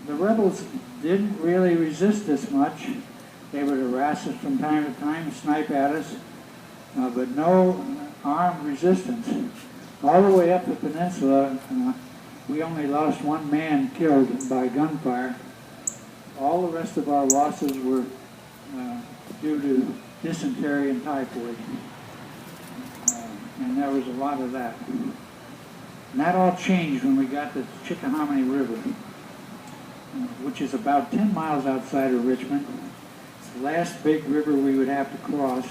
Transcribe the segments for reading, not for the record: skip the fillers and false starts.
The rebels didn't really resist us much. They would harass us from time to time, snipe at us, but no armed resistance. All the way up the peninsula, we only lost one man killed by gunfire. All the rest of our losses were due to dysentery and typhoid. And there was a lot of that. And that all changed when we got to the Chickahominy River, which is about 10 miles outside of Richmond. It's the last big river we would have to cross.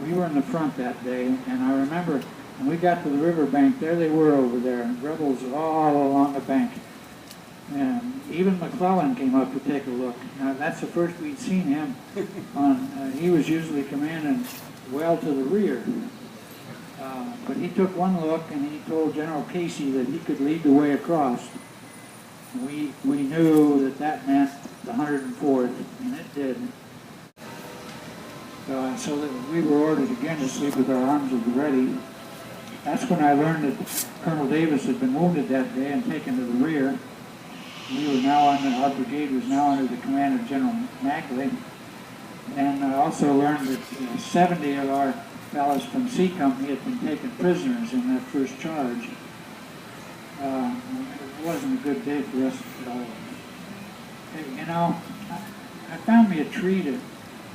We were in the front that day, and I remember when we got to the riverbank, there they were over there, and rebels all along the bank. And even McClellan came up to take a look. Now, that's the first we'd seen him. He was usually commanding well to the rear. But he took one look, and he told General Casey that he could lead the way across. We knew that that meant the 104th, and it did. So that we were ordered again to sleep with our arms at the ready. That's when I learned that Colonel Davis had been wounded that day and taken to the rear. We were now our brigade was now under the command of General Mackley. And I also learned that 70 of our fellows from C Company had been taken prisoners in that first charge. It wasn't a good day for us at all. You know, I found me a tree to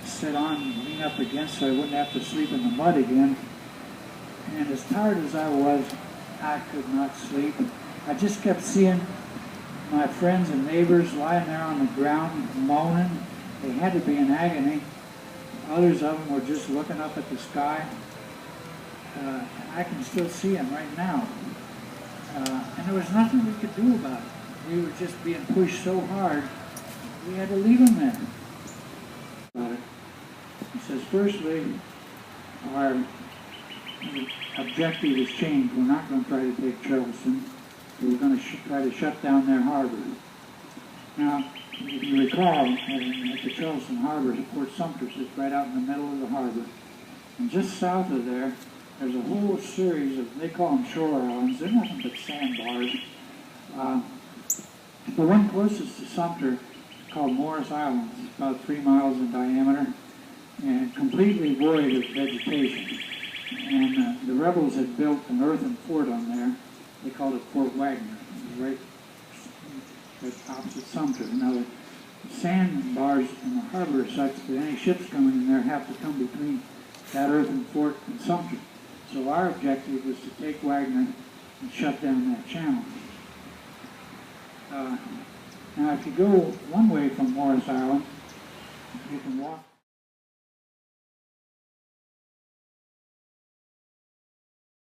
sit on and lean up against so I wouldn't have to sleep in the mud again. And as tired as I was, I could not sleep. I just kept seeing my friends and neighbors lying there on the ground moaning. They had to be in agony. Others of them were just looking up at the sky. I can still see them right now. And there was nothing we could do about it. We were just being pushed so hard, we had to leave them there. He says, firstly, our objective has changed. We're not going to try to take Charleston. We're going to try to shut down their harbor. Now, if you recall, at the Charleston Harbor, Fort Sumter sits right out in the middle of the harbor. And just south of there, there's a whole series of, they call them shore islands. They're nothing but sandbars. The one closest to Sumter is called Morris Island. It's about 3 miles in diameter and completely void of vegetation. And the rebels had built an earthen fort on there. They called it Fort Wagner. It was right opposite Sumter. Now, the sandbars in the harbor are such that any ships coming in there have to come between that earthen fort and Sumter. So our objective was to take Wagner and shut down that channel. Now, if you go one way from Morris Island, you can walk